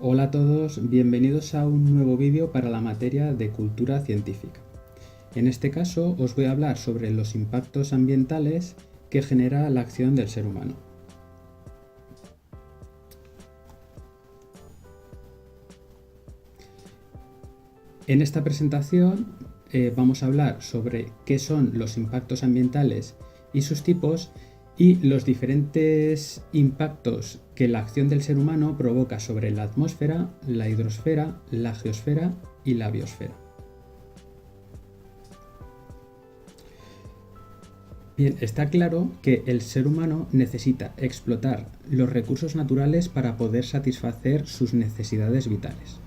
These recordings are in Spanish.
Hola a todos, bienvenidos a un nuevo vídeo para la materia de cultura científica. En este caso os voy a hablar sobre los impactos ambientales que genera la acción del ser humano. En esta presentación vamos a hablar sobre qué son los impactos ambientales y sus tipos y los diferentes impactos que la acción del ser humano provoca sobre la atmósfera, la hidrosfera, la geosfera y la biosfera. Bien, está claro que el ser humano necesita explotar los recursos naturales para poder satisfacer sus necesidades vitales.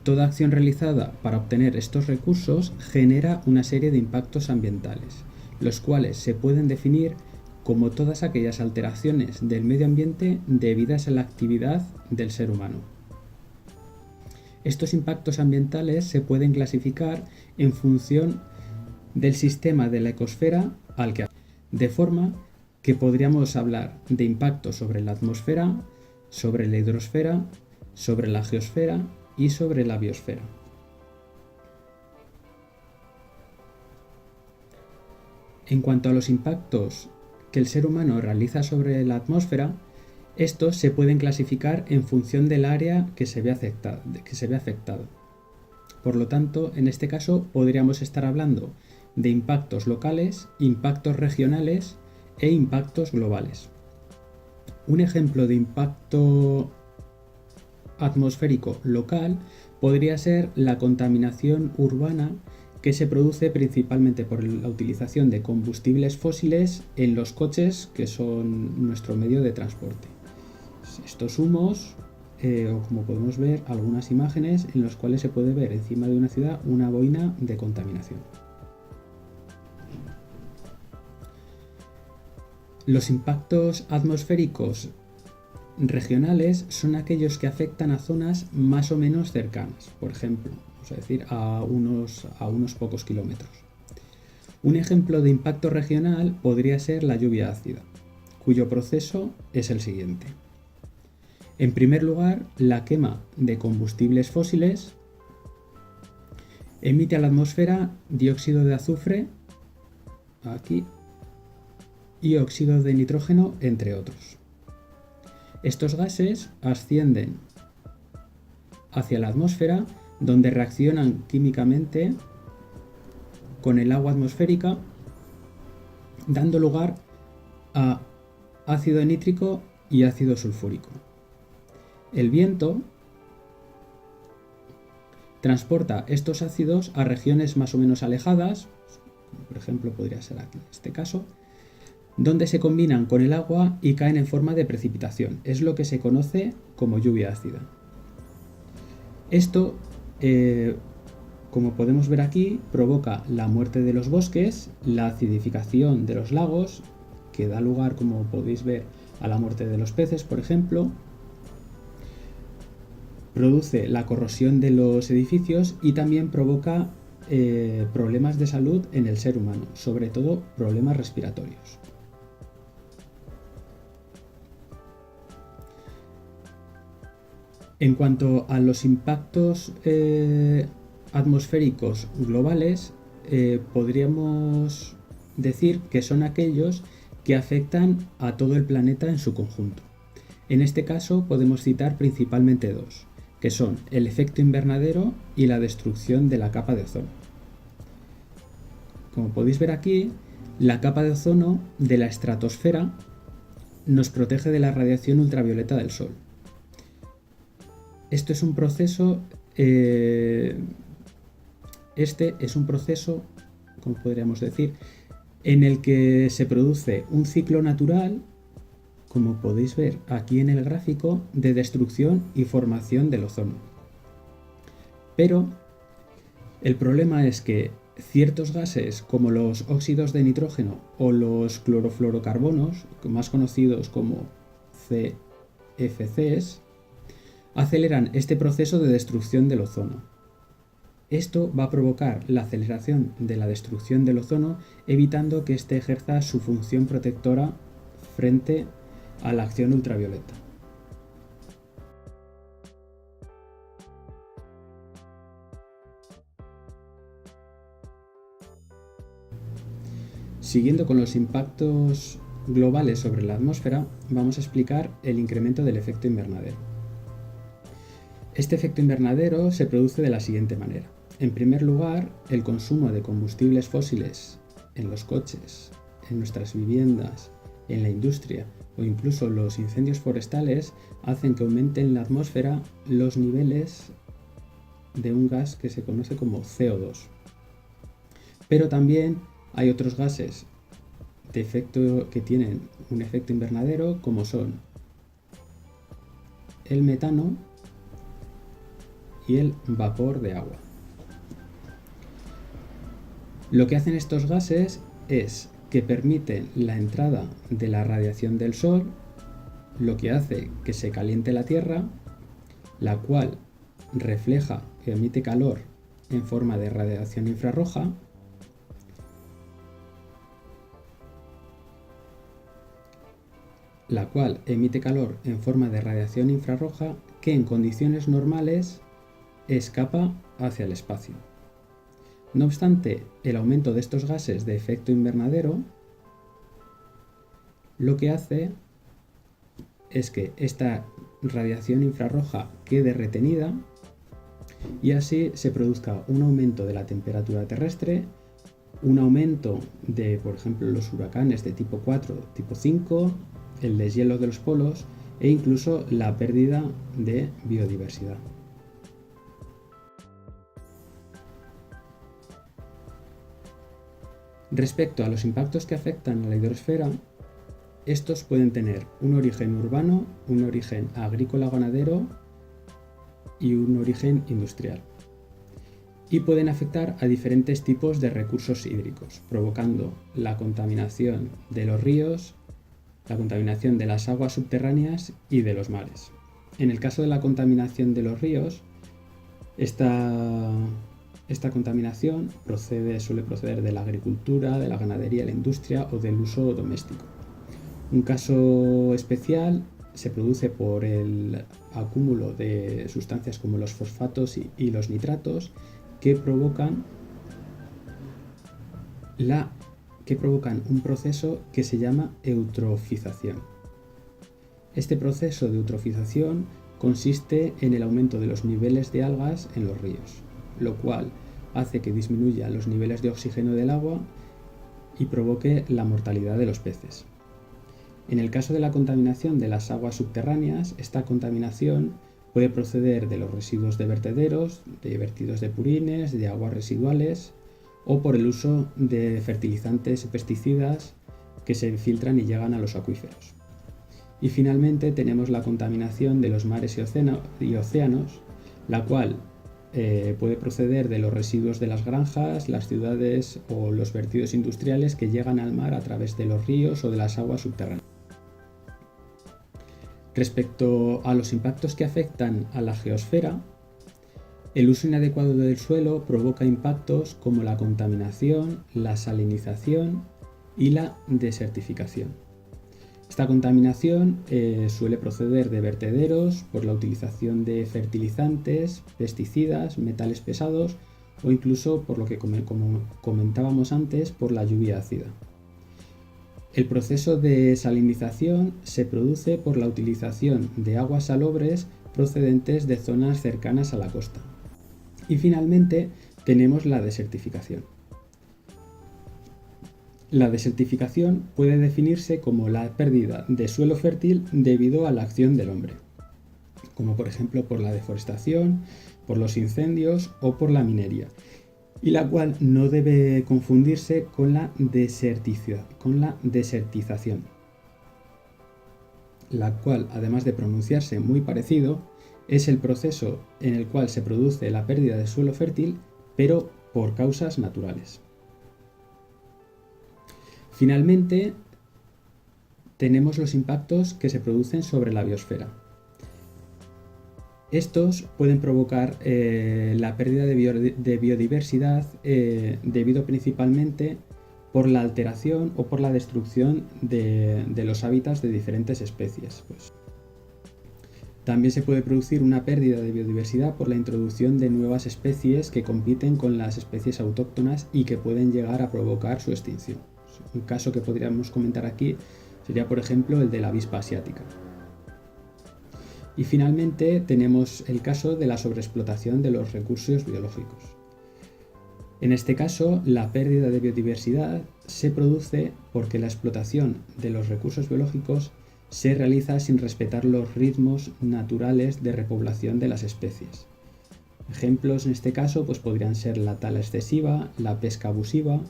Toda acción realizada para obtener estos recursos genera una serie de impactos ambientales, los cuales se pueden definir como todas aquellas alteraciones del medio ambiente debidas a la actividad del ser humano. Estos impactos ambientales se pueden clasificar en función del sistema de la ecosfera al que afecta, de forma que podríamos hablar de impactos sobre la atmósfera, sobre la hidrosfera, sobre la geosfera y sobre la biosfera. En cuanto a los impactos que el ser humano realiza sobre la atmósfera, estos se pueden clasificar en función del área que se ve afectado. Por lo tanto, en este caso podríamos estar hablando de impactos locales, impactos regionales e impactos globales. Un ejemplo de impacto atmosférico local podría ser la contaminación urbana que se produce principalmente por la utilización de combustibles fósiles en los coches, que son nuestro medio de transporte. Estos humos, o como podemos ver algunas imágenes en las cuales se puede ver encima de una ciudad una boina de contaminación. Los impactos atmosféricos regionales son aquellos que afectan a zonas más o menos cercanas, por ejemplo, vamos a decir a unos pocos kilómetros. Un ejemplo de impacto regional podría ser la lluvia ácida, cuyo proceso es el siguiente. En primer lugar, la quema de combustibles fósiles emite a la atmósfera dióxido de azufre, aquí, y óxido de nitrógeno, entre otros. Estos gases ascienden hacia la atmósfera, donde reaccionan químicamente con el agua atmosférica, dando lugar a ácido nítrico y ácido sulfúrico. El viento transporta estos ácidos a regiones más o menos alejadas, por ejemplo podría ser aquí en este caso, donde se combinan con el agua y caen en forma de precipitación. Es lo que se conoce como lluvia ácida. Esto, como podemos ver aquí, provoca la muerte de los bosques, la acidificación de los lagos, que da lugar, como podéis ver, a la muerte de los peces, por ejemplo. Produce la corrosión de los edificios y también provoca problemas de salud en el ser humano, sobre todo problemas respiratorios. En cuanto a los impactos atmosféricos globales, podríamos decir que son aquellos que afectan a todo el planeta en su conjunto. En este caso podemos citar principalmente dos, que son el efecto invernadero y la destrucción de la capa de ozono. Como podéis ver aquí, la capa de ozono de la estratosfera nos protege de la radiación ultravioleta del Sol. Este es un proceso, como podríamos decir, en el que se produce un ciclo natural, como podéis ver aquí en el gráfico, de destrucción y formación del ozono. Pero el problema es que ciertos gases como los óxidos de nitrógeno o los clorofluorocarbonos, más conocidos como CFCs, aceleran este proceso de destrucción del ozono. Esto va a provocar la aceleración de la destrucción del ozono, evitando que éste ejerza su función protectora frente a la acción ultravioleta. Siguiendo con los impactos globales sobre la atmósfera, vamos a explicar el incremento del efecto invernadero. Este efecto invernadero se produce de la siguiente manera. En primer lugar, el consumo de combustibles fósiles en los coches, en nuestras viviendas, en la industria o incluso los incendios forestales hacen que aumenten en la atmósfera los niveles de un gas que se conoce como CO2. Pero también hay otros gases que tienen un efecto invernadero, como son el metano y el vapor de agua. Lo que hacen estos gases es que permiten la entrada de la radiación del Sol, lo que hace que se caliente la Tierra, la cual refleja y emite calor en forma de radiación infrarroja, que en condiciones normales escapa hacia el espacio. No obstante, el aumento de estos gases de efecto invernadero lo que hace es que esta radiación infrarroja quede retenida y así se produzca un aumento de la temperatura terrestre, un aumento de, por ejemplo, los huracanes de tipo 4, tipo 5, el deshielo de los polos e incluso la pérdida de biodiversidad. Respecto a los impactos que afectan a la hidrosfera, estos pueden tener un origen urbano, un origen agrícola-ganadero y un origen industrial. Y pueden afectar a diferentes tipos de recursos hídricos, provocando la contaminación de los ríos, la contaminación de las aguas subterráneas y de los mares. En el caso de la contaminación de los ríos, esta contaminación suele proceder de la agricultura, de la ganadería, la industria o del uso doméstico. Un caso especial se produce por el acúmulo de sustancias como los fosfatos y los nitratos que provocan un proceso que se llama eutrofización. Este proceso de eutrofización consiste en el aumento de los niveles de algas en los ríos, lo cual hace que disminuyan los niveles de oxígeno del agua y provoque la mortalidad de los peces. En el caso de la contaminación de las aguas subterráneas, esta contaminación puede proceder de los residuos de vertederos, de vertidos de purines, de aguas residuales o por el uso de fertilizantes y pesticidas que se filtran y llegan a los acuíferos. Y finalmente tenemos la contaminación de los mares y océanos, la cual puede proceder de los residuos de las granjas, las ciudades o los vertidos industriales que llegan al mar a través de los ríos o de las aguas subterráneas. Respecto a los impactos que afectan a la geosfera, el uso inadecuado del suelo provoca impactos como la contaminación, la salinización y la desertificación. Esta contaminación suele proceder de vertederos por la utilización de fertilizantes, pesticidas, metales pesados o incluso por lo que, como comentábamos antes, por la lluvia ácida. El proceso de salinización se produce por la utilización de aguas salobres procedentes de zonas cercanas a la costa. Y finalmente tenemos la desertificación. La desertificación puede definirse como la pérdida de suelo fértil debido a la acción del hombre, como por ejemplo por la deforestación, por los incendios o por la minería, y la cual no debe confundirse con la desertización, la cual, además de pronunciarse muy parecido, es el proceso en el cual se produce la pérdida de suelo fértil, pero por causas naturales. Finalmente, tenemos los impactos que se producen sobre la biosfera. Estos pueden provocar la pérdida de biodiversidad debido principalmente por la alteración o por la destrucción de los hábitats de diferentes especies. También se puede producir una pérdida de biodiversidad por la introducción de nuevas especies que compiten con las especies autóctonas y que pueden llegar a provocar su extinción. Un caso que podríamos comentar aquí sería, por ejemplo, el de la avispa asiática. Y finalmente tenemos el caso de la sobreexplotación de los recursos biológicos. En este caso, la pérdida de biodiversidad se produce porque la explotación de los recursos biológicos se realiza sin respetar los ritmos naturales de repoblación de las especies. Ejemplos en este caso pues podrían ser la tala excesiva, la pesca abusiva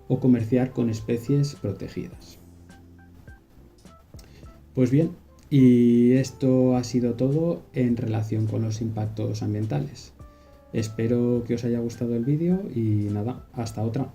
o comerciar con especies protegidas. Pues bien, y esto ha sido todo en relación con los impactos ambientales. Espero que os haya gustado el vídeo y nada, hasta otra.